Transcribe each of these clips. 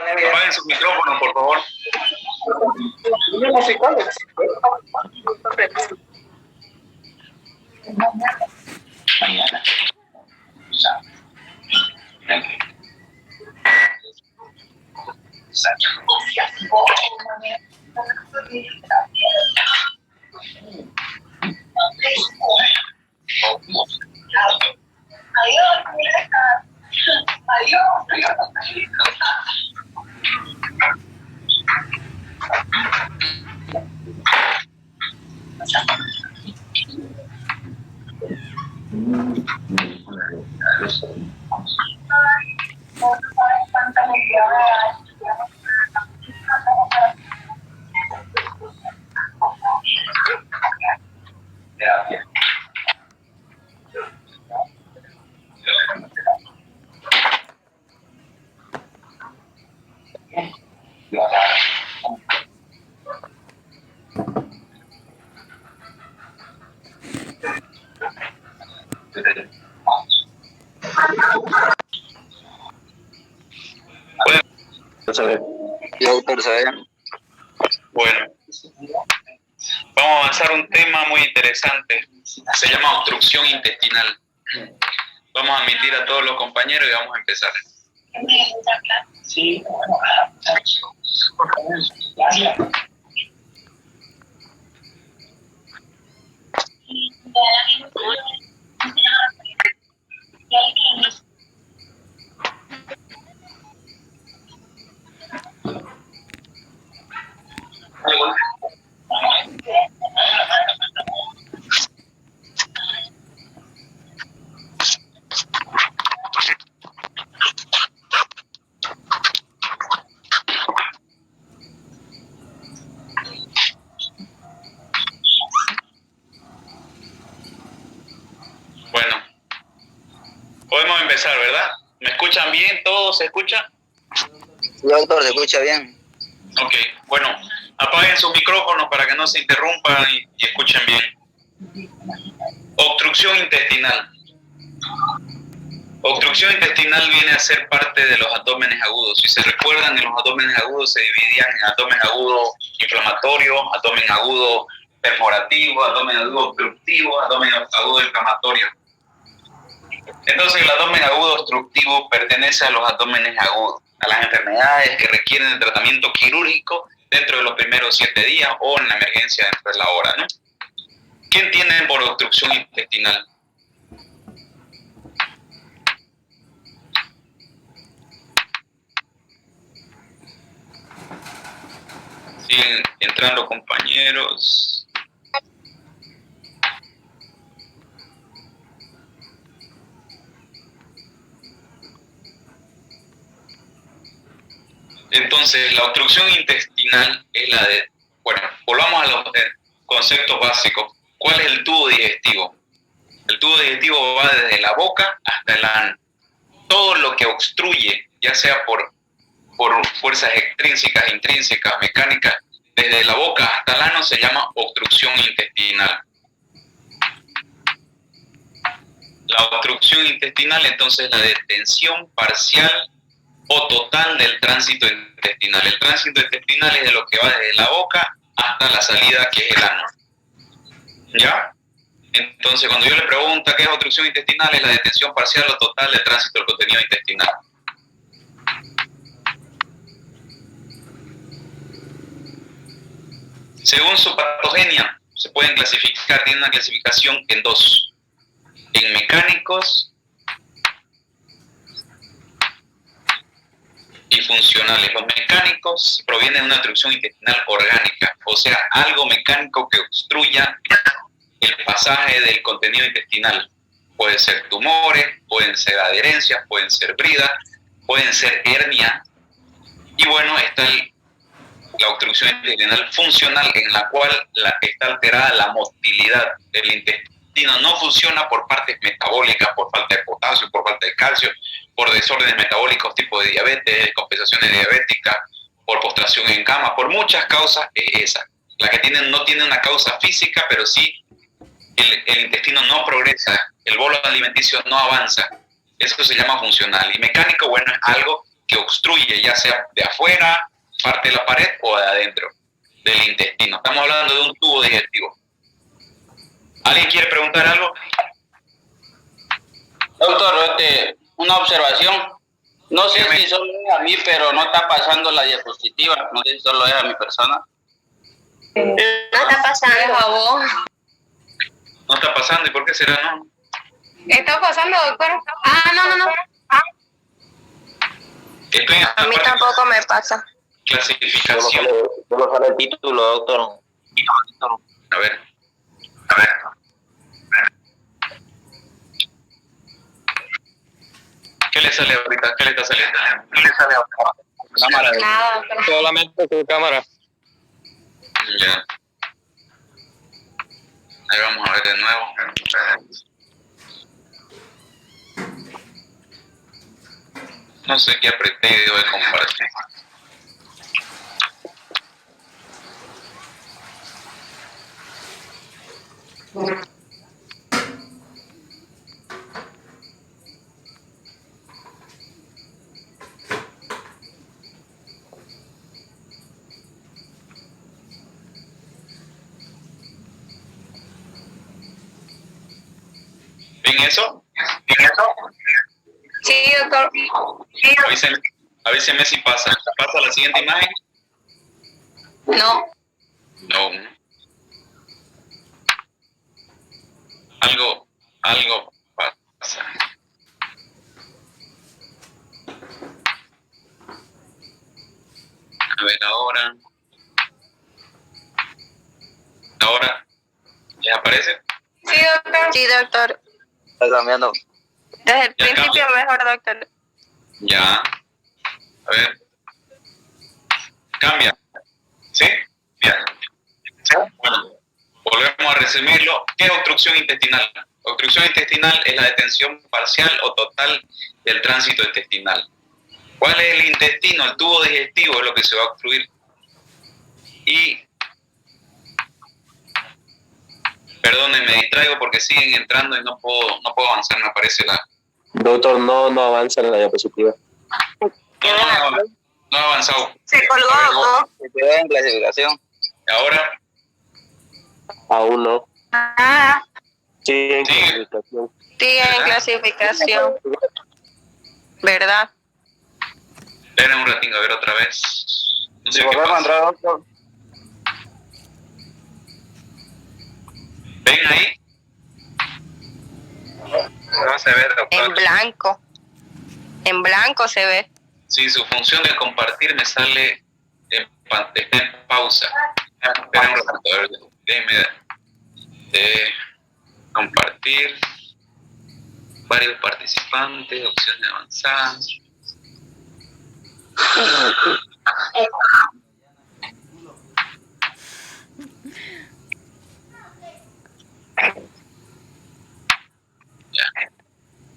Apaguen su micrófono, por favor. Mañana. Bueno, vamos a avanzar un tema muy interesante. Se llama obstrucción intestinal. Vamos a admitir a todos los compañeros y vamos a empezar. Sí. Bueno, podemos empezar, ¿verdad? ¿Me escuchan bien? ¿Todos se escuchan? Sí, doctor, se escucha bien. Ok, bueno, apaguen sus micrófonos para que no se interrumpan y escuchen bien. Obstrucción intestinal. Obstrucción intestinal viene a ser parte de los abdómenes agudos. Si se recuerdan, en los abdómenes agudos se dividían en abdomen agudo inflamatorio, abdomen agudo perforativo, abdomen agudo obstructivo, abdomen agudo inflamatorio. Entonces el abdomen agudo obstructivo pertenece a los abdómenes agudos, a las enfermedades que requieren de tratamiento quirúrgico dentro de los primeros 7 días o en la emergencia dentro de la hora, ¿no? ¿Quién tiene por obstrucción intestinal? Siguen entrando compañeros. Entonces, la obstrucción intestinal es la de... Bueno, volvamos a los conceptos básicos. ¿Cuál es el tubo digestivo? El tubo digestivo va desde la boca hasta el ano. Todo lo que obstruye, ya sea por fuerzas extrínsecas, intrínsecas, mecánicas, desde la boca hasta el ano se llama obstrucción intestinal. La obstrucción intestinal entonces es la detención parcial o total del tránsito intestinal. El tránsito intestinal es de lo que va desde la boca hasta la salida, que es el ano. ¿Ya? Entonces, cuando yo le pregunto qué es obstrucción intestinal, es la detención parcial o total del tránsito del contenido intestinal. Según su patogenia, se pueden clasificar, tiene una clasificación en dos: en mecánicos y funcionales. Los mecánicos provienen de una obstrucción intestinal orgánica, o sea, algo mecánico que obstruya el pasaje del contenido intestinal. Pueden ser tumores, pueden ser adherencias, pueden ser bridas, pueden ser hernia. Y bueno, está la obstrucción intestinal funcional, en la cual está alterada la motilidad. El intestino no funciona por partes metabólicas, por falta de potasio, por falta de calcio, por desórdenes metabólicos tipo de diabetes, compensaciones diabéticas, por postración en cama, por muchas causas es esa. La que no tiene una causa física, pero sí el intestino no progresa, el bolo alimenticio no avanza. Eso se llama funcional. Y mecánico, bueno, es algo que obstruye, ya sea de afuera, parte de la pared o de adentro del intestino. Estamos hablando de un tubo digestivo. ¿Alguien quiere preguntar algo? Doctor, una observación. No sé si solo es a mí, pero no está pasando la diapositiva. No sé si solo es a mi persona. No está pasando a vos. No está pasando, ¿y por qué será no? ¿Está pasando, doctor? No. Estoy en A mí tampoco me pasa. clasificación. Solo sale el título, doctor. A ver. ¿Qué le sale ahorita? ¿Qué le está saliendo? Cámara. Nada, doctor. Solamente tu cámara. Ya. Ahí vamos a ver de nuevo. No sé qué apreté y debo de compartir. ¿Ven eso? Sí, doctor. Avíseme si pasa. ¿Pasa la siguiente imagen? No. No. Algo pasa. A ver ahora. Ahora. ¿Les aparece? Sí, doctor. Sí, doctor. Está cambiando. Desde el Ya principio mejor, doctor. Ya. A ver. Cambia. ¿Sí? Bien. Bueno, volvemos a resumirlo. ¿Qué es obstrucción intestinal? Obstrucción intestinal es la detención parcial o total del tránsito intestinal. ¿Cuál es el intestino? El tubo digestivo es lo que se va a obstruir. Y, perdonen, me distraigo porque siguen entrando y no puedo avanzar, me aparece la... Doctor, no avanza en la diapositiva. No ha avanzado. Se colgó, doctor. Se quedó en clasificación. Ahora, Aún no. Ah, Sí, en Sí. clasificación. sigue en clasificación. ¿Verdad? esperen un ratito a ver otra vez. No sé qué Volvemos a pasa. entrar, doctor. ¿Ven ahí? No se ve, En doctor. blanco. En blanco se ve. Sí, su función de compartir me sale está en pausa. Esperen un ratito, a ver, déjenme de compartir. Varios participantes, opciones avanzadas.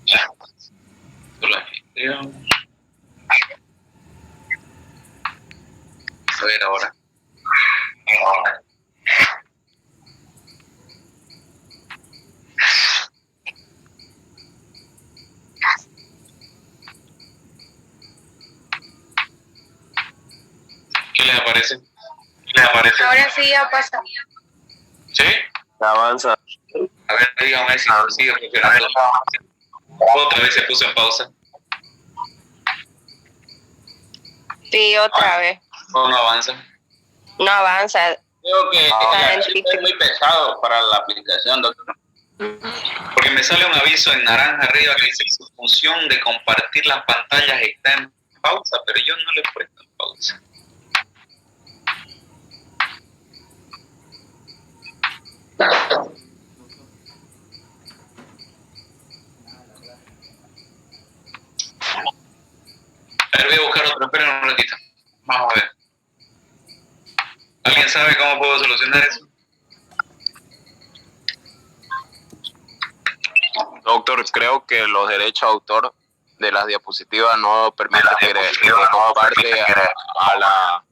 Ya. Solo anfitrión. A ver ahora. ¿Qué les aparece? Ahora sí ya pasa. ¿Sí? Avanza. A ver, dígame si sigue funcionando. Otra vez se puso en pausa. Sí, otra vez. O no avanza. No avanza. Creo que Ah, es muy pesado para la aplicación, doctor. Porque me sale un aviso en naranja arriba que dice su función de compartir las pantallas está en pausa, pero yo no le he puesto en pausa. A ver, voy a buscar otro, esperen un ratito. Vamos a ver. ¿Alguien sabe cómo puedo solucionar eso? Doctor, creo que los derechos de autor de las diapositivas no permiten que comparte a la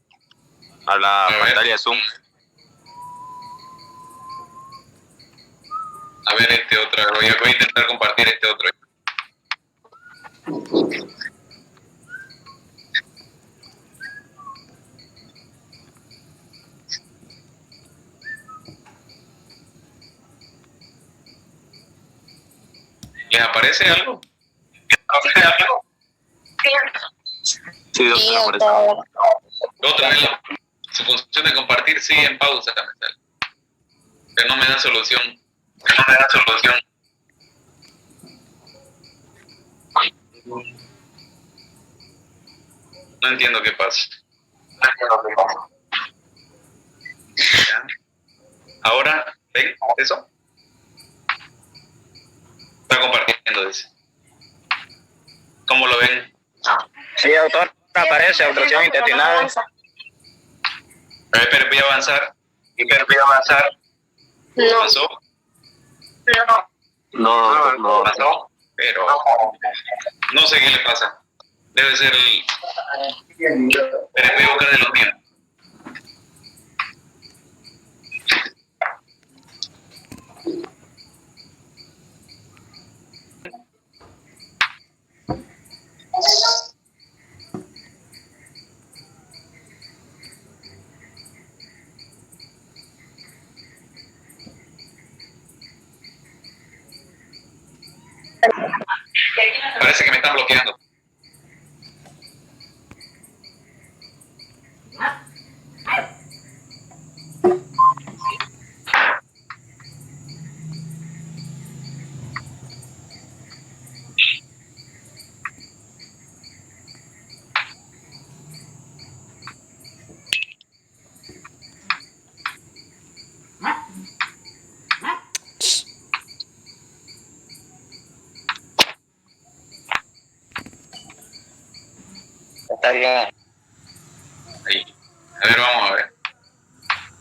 ver. pantalla de Zoom. A ver este otro, voy a intentar compartir este otro. ¿Les aparece algo? Sí, doctor, Sí, aparece. doctor. Otra vez, su función de compartir sigue en pausa, pero no me da solución. No entiendo qué pasa. ¿Ya? Ahora, ¿ven eso? Está compartiendo, dice. ¿Cómo lo ven? Sí, doctor, aparece obstrucción intestinal. Espera, voy a avanzar. No. ¿Pasó? No, doctor, no. ¿Pasó? Pero no sé qué le pasa. Debe ser el... Pero voy a buscar de los míos. Parece que me están bloqueando. Está bien. Ahí. A ver, vamos a ver.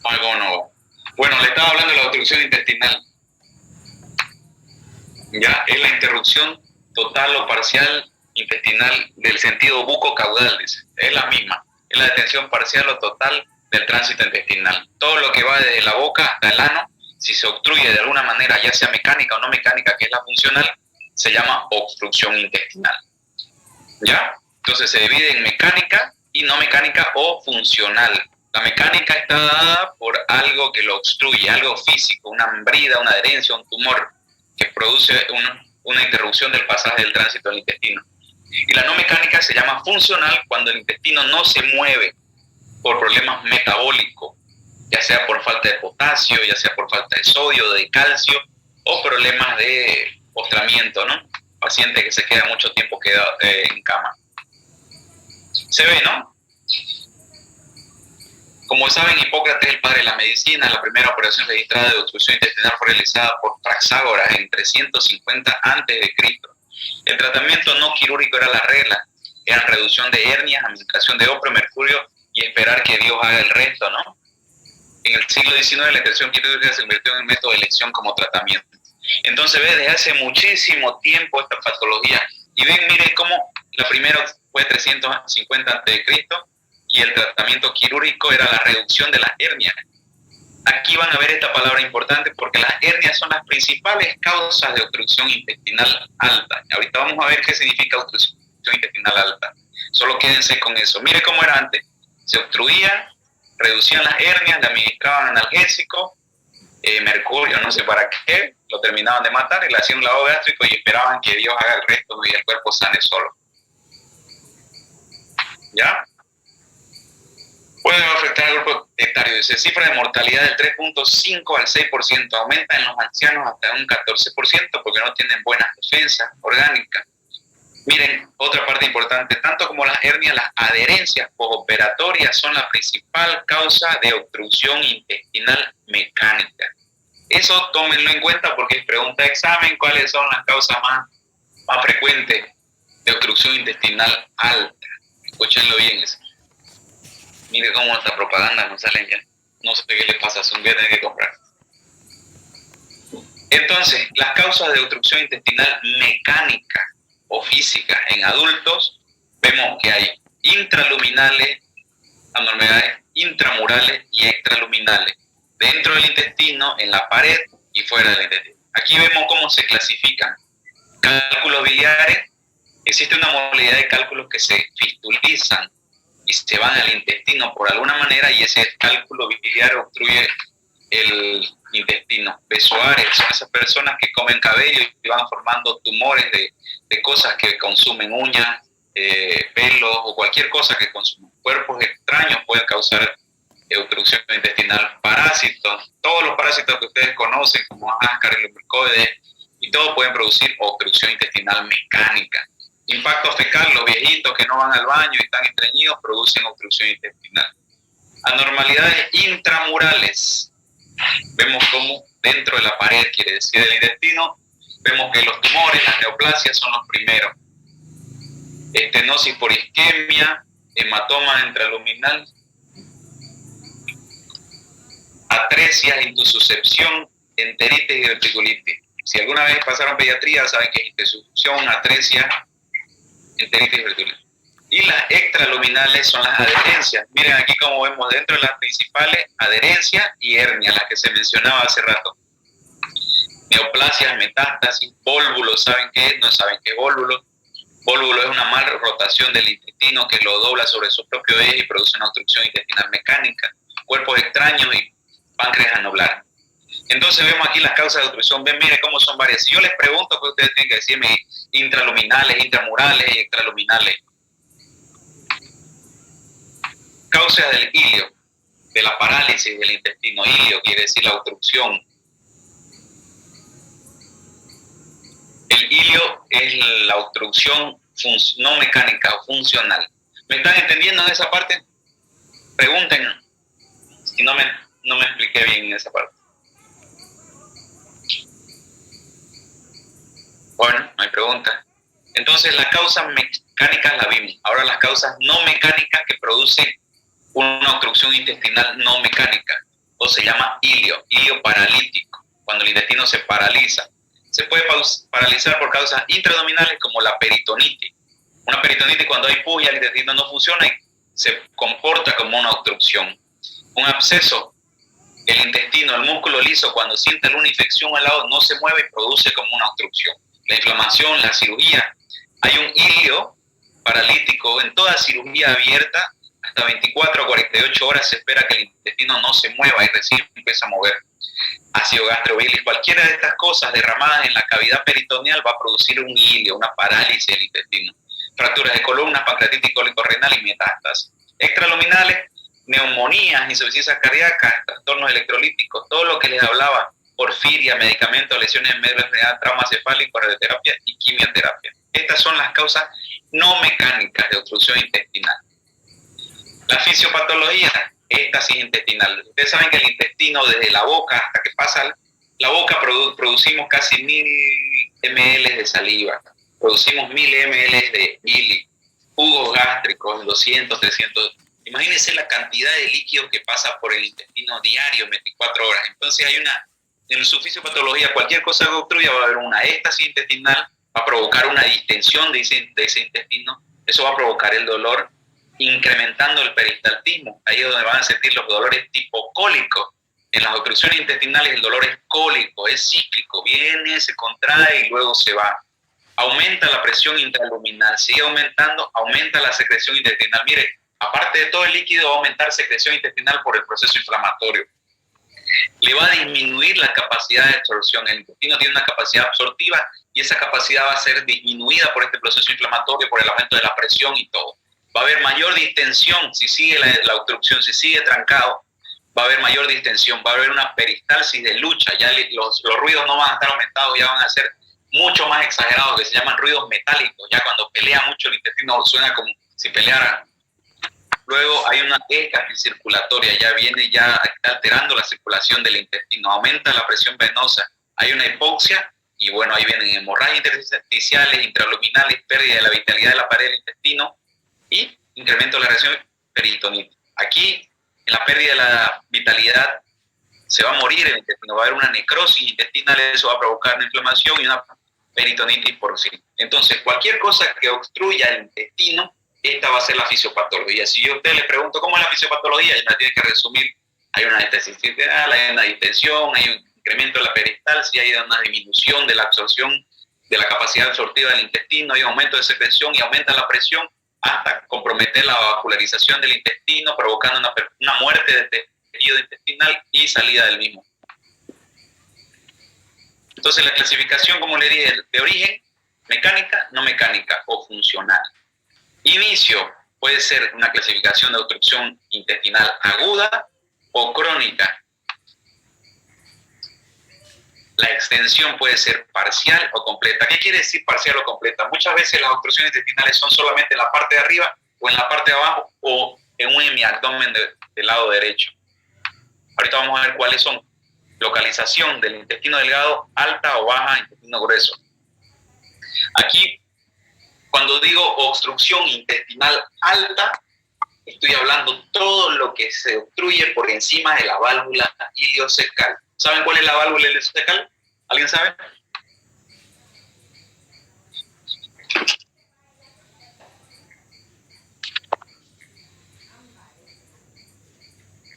Vamos a ver cómo no va. Bueno, le estaba hablando de la obstrucción intestinal. Ya, es la interrupción total o parcial intestinal del sentido buco-caudal, dice. Es la misma. Es la detención parcial o total del tránsito intestinal. Todo lo que va desde la boca hasta el ano, si se obstruye de alguna manera, ya sea mecánica o no mecánica, que es la funcional, se llama obstrucción intestinal. ¿Ya? Entonces se divide en mecánica y no mecánica o funcional. La mecánica está dada por algo que lo obstruye, algo físico, una membrida, una adherencia, un tumor que produce una interrupción del pasaje del tránsito del intestino. Y la no mecánica se llama funcional cuando el intestino no se mueve por problemas metabólicos, ya sea por falta de potasio, ya sea por falta de sodio, de calcio o problemas de postramiento, ¿no? Paciente que se queda mucho tiempo quedado en cama. Se ve, ¿no? Como saben, Hipócrates, el padre de la medicina, la primera operación registrada de obstrucción intestinal fue realizada por Praxágoras en 350 a.C. El tratamiento no quirúrgico era la regla, era reducción de hernias, administración de opio, mercurio y esperar que Dios haga el resto, ¿no? En el siglo XIX la intervención quirúrgica se convirtió en el método de elección como tratamiento. Entonces, ve, desde hace muchísimo tiempo esta patología. Y ven, miren cómo la primera fue 350 a.C. y el tratamiento quirúrgico era la reducción de las hernias. Aquí van a ver esta palabra importante porque las hernias son las principales causas de obstrucción intestinal alta. Ahorita vamos a ver qué significa obstrucción intestinal alta. Solo quédense con eso. Mire cómo era antes. Se obstruía, reducían las hernias, le administraban analgésico, mercurio, no sé para qué, lo terminaban de matar y le hacían un lavado gástrico y esperaban que Dios haga el resto y el cuerpo sane solo. ¿Ya? Puede afectar al grupo etario. Dice, cifra de mortalidad del 3.5 al 6%. Aumenta en los ancianos hasta un 14% porque no tienen buenas defensas orgánicas. Miren, otra parte importante, tanto como las hernias, las adherencias postoperatorias son la principal causa de obstrucción intestinal mecánica. Eso tómenlo en cuenta porque es pregunta de examen, cuáles son las causas más frecuentes de obstrucción intestinal alta. Escúchenlo bien eso. Mire cómo esta propaganda no salen ya. No sé qué le pasa a Zoom, voy a tener que comprar. Entonces, las causas de obstrucción intestinal mecánica o física en adultos, vemos que hay intraluminales, anormalidades intramurales y extraluminales, dentro del intestino, en la pared y fuera del intestino. Aquí vemos cómo se clasifican. Cálculos biliares, existe una modalidad de cálculos que se fistulizan y se van al intestino por alguna manera y ese cálculo biliar obstruye el intestino. Besoares son esas personas que comen cabello y van formando tumores de cosas que consumen, uñas, pelos o cualquier cosa que consumen. Cuerpos extraños pueden causar obstrucción intestinal. Parásitos, todos los parásitos que ustedes conocen como áscaris, lumbricoides, y todos pueden producir obstrucción intestinal mecánica. Impacto fecal, los viejitos que no van al baño y están estreñidos producen obstrucción intestinal. Anormalidades intramurales, vemos como dentro de la pared, quiere decir del intestino, vemos que los tumores, las neoplasias son los primeros. Estenosis por isquemia, hematoma intraluminal, atresias, intususcepción, enteritis y reticulitis. Si alguna vez pasaron pediatría, saben que es intususcepción, atresia, enteritis y reticulitis. Y las extraluminales son las adherencias. Miren aquí como vemos dentro de las principales, adherencia y hernia, las que se mencionaba hace rato. Neoplasias, metástasis, vólvulos, ¿saben qué es? No saben qué es vólvulo. Vólvulo es una mala rotación del intestino que lo dobla sobre su propio eje y produce una obstrucción intestinal mecánica. Cuerpos extraños y páncreas anular. Entonces vemos aquí las causas de obstrucción. Ven, miren cómo son varias. Si yo les pregunto, pues ustedes tienen que decirme intraluminales, intramurales y extraluminales. Causas del ilio, de la parálisis del intestino. Ilio quiere decir la obstrucción. El ilio es la obstrucción no mecánica o funcional. ¿Me están entendiendo en esa parte? Pregunten si no me expliqué bien en esa parte. Bueno, no hay pregunta. Entonces las causas mecánicas las vimos. Ahora las causas no mecánicas que producen una obstrucción intestinal no mecánica. O se llama ilio paralítico, cuando el intestino se paraliza. Se puede paralizar por causas intraabdominales como la peritonitis. Una peritonitis cuando hay pus y el intestino no funciona y se comporta como una obstrucción. Un absceso, el intestino, el músculo liso, cuando siente alguna infección al lado no se mueve y produce como una obstrucción. La inflamación, la cirugía. Hay un ilio paralítico en toda cirugía abierta, hasta 24 a 48 horas se espera que el intestino no se mueva y recién empieza a mover. Ácido gastrobilis, cualquiera de estas cosas derramadas en la cavidad peritoneal va a producir un ilio, una parálisis del intestino. Fracturas de columna, pancreatitis cólico-renal y metástasis. Extraluminales, neumonías, insuficiencias cardíacas, trastornos electrolíticos, todo lo que les hablaba, porfiria, medicamentos, lesiones en médula espinal, trauma cefálico, radioterapia y quimioterapia. Estas son las causas no mecánicas de obstrucción intestinal. La fisiopatología, éstasis intestinal. Ustedes saben que el intestino, desde la boca hasta que pasa la boca, producimos casi 1000 ml de saliva, producimos 1000 ml de bilis, jugos gástricos, 200, 300. Imagínense la cantidad de líquido que pasa por el intestino diario, 24 horas. Entonces en su fisiopatología, cualquier cosa que obstruya va a haber una éstasis intestinal, va a provocar una distensión de ese intestino, eso va a provocar el dolor, incrementando el peristaltismo. Ahí es donde van a sentir los dolores tipo cólico. En las obstrucciones intestinales el dolor es cólico, es cíclico, viene, se contrae y luego se va. Aumenta la presión intraluminal, sigue aumentando, aumenta la secreción intestinal. Mire, aparte de todo el líquido, va a aumentar secreción intestinal por el proceso inflamatorio. Le va a disminuir la capacidad de absorción. El intestino tiene una capacidad absortiva y esa capacidad va a ser disminuida por este proceso inflamatorio, por el aumento de la presión y todo. Va a haber mayor distensión si sigue la obstrucción, si sigue trancado, va a haber mayor distensión, va a haber una peristalsis de lucha, ya los ruidos no van a estar aumentados, ya van a ser mucho más exagerados, que se llaman ruidos metálicos, ya cuando pelea mucho el intestino suena como si peleara. Luego hay una éstasis circulatoria, ya está alterando la circulación del intestino, aumenta la presión venosa, hay una hipoxia y bueno, ahí vienen hemorragias intersticiales, intraluminales, pérdida de la vitalidad de la pared del intestino y incremento de la reacción peritonitis. Aquí, en la pérdida de la vitalidad, se va a morir el intestino, va a haber una necrosis intestinal, eso va a provocar una inflamación y una peritonitis por sí. Entonces, cualquier cosa que obstruya el intestino, esta va a ser la fisiopatología. Si yo a usted le pregunto cómo es la fisiopatología, ya me tiene que resumir. Hay una éstasis intestinal, hay una distensión, hay un incremento de la peristalsis, hay una disminución de la absorción, de la capacidad absortiva del intestino, hay un aumento de secreción y aumenta la presión hasta comprometer la vascularización del intestino, provocando una muerte de tejido intestinal y salida del mismo. Entonces la clasificación, como le dije, de origen, mecánica, no mecánica o funcional. Inicio puede ser una clasificación de obstrucción intestinal aguda o crónica. La extensión puede ser parcial o completa. ¿Qué quiere decir parcial o completa? Muchas veces las obstrucciones intestinales son solamente en la parte de arriba o en la parte de abajo o en un hemiabdomen del lado derecho. Ahorita vamos a ver cuáles son. Localización del intestino delgado, alta o baja, intestino grueso. Aquí, cuando digo obstrucción intestinal alta, estoy hablando todo lo que se obstruye por encima de la válvula ileocecal. ¿Saben cuál es la válvula ileocecal? ¿Alguien sabe?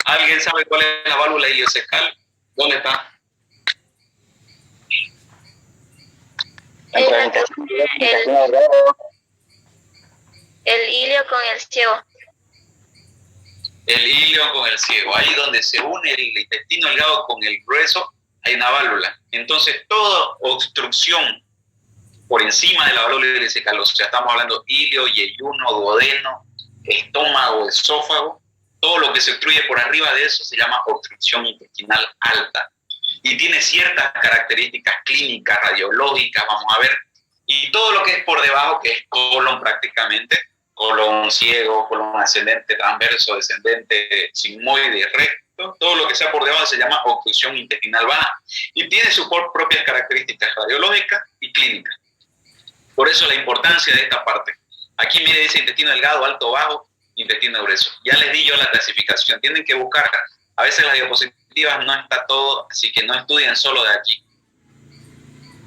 ¿Alguien sabe cuál es la válvula ileocecal? ¿Dónde está? El ilio con el ciego. El ilio con el ciego. Ahí donde se une el intestino delgado con el grueso, hay una válvula. Entonces, toda obstrucción por encima de la válvula ileocecal, o sea, estamos hablando ilio, yeyuno, duodeno, estómago, esófago, todo lo que se obstruye por arriba de eso se llama obstrucción intestinal alta. Y tiene ciertas características clínicas, radiológicas, vamos a ver. Y todo lo que es por debajo, que es colon prácticamente, colon ciego, colon ascendente, transverso, descendente, sigmoide, recto, todo lo que sea por debajo se llama obstrucción intestinal baja. Y tiene sus propias características radiológicas y clínicas. Por eso la importancia de esta parte. Aquí mire, dice intestino delgado, alto, bajo, intestino grueso. Ya les di yo la clasificación. Tienen que buscar. A veces las diapositivas no está todo, así que no estudien solo de aquí.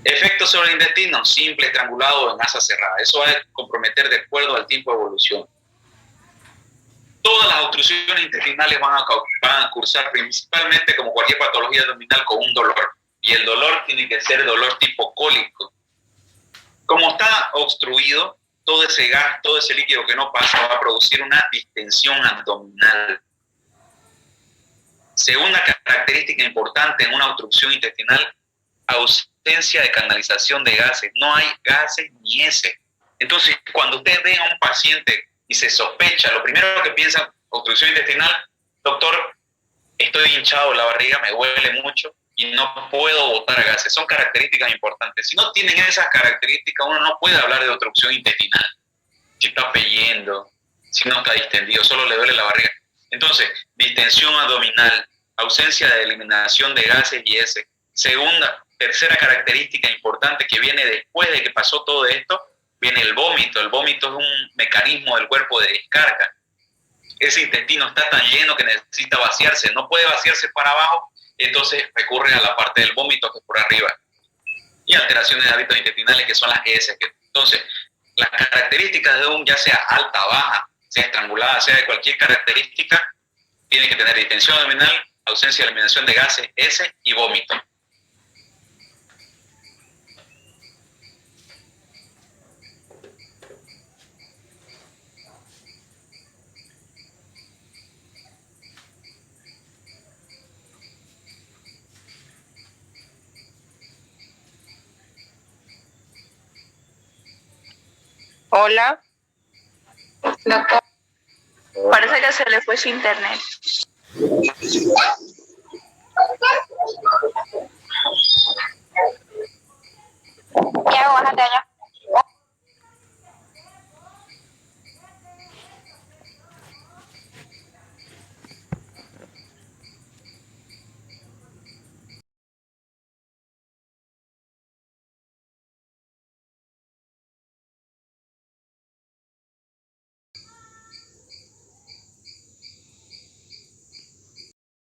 Efectos sobre el intestino, simple, estrangulado o en asa cerrada. Eso va a comprometer de acuerdo al tiempo de evolución. Todas las obstrucciones intestinales van a cursar principalmente, como cualquier patología abdominal, con un dolor. Y el dolor tiene que ser dolor tipo cólico. Como está obstruido, todo ese gas, todo ese líquido que no pasa va a producir una distensión abdominal. Segunda característica importante en una obstrucción intestinal, ausencia de canalización de gases. No hay gases ni heces. Entonces, cuando ustedes ven a un paciente y se sospecha, lo primero que piensa, obstrucción intestinal, doctor, estoy hinchado la barriga, me duele mucho y no puedo botar gases. Son características importantes. Si no tienen esas características, uno no puede hablar de obstrucción intestinal. Si está peyendo, si no está distendido, solo le duele la barriga. Entonces, distensión abdominal, ausencia de eliminación de gases y heces. Tercera característica importante que viene después de que pasó todo esto, viene el vómito. El vómito es un mecanismo del cuerpo de descarga. Ese intestino está tan lleno que necesita vaciarse, no puede vaciarse para abajo, entonces recurre a la parte del vómito que es por arriba. Y alteraciones de hábitos intestinales que son las heces. Entonces, las características de un, ya sea alta, baja, sea estrangulada, sea de cualquier característica, tiene que tener distensión abdominal, ausencia de eliminación de gases, heces y vómito. Hola. Doctor. Parece que se le fue su internet. ¿Qué hago? Bájate allá.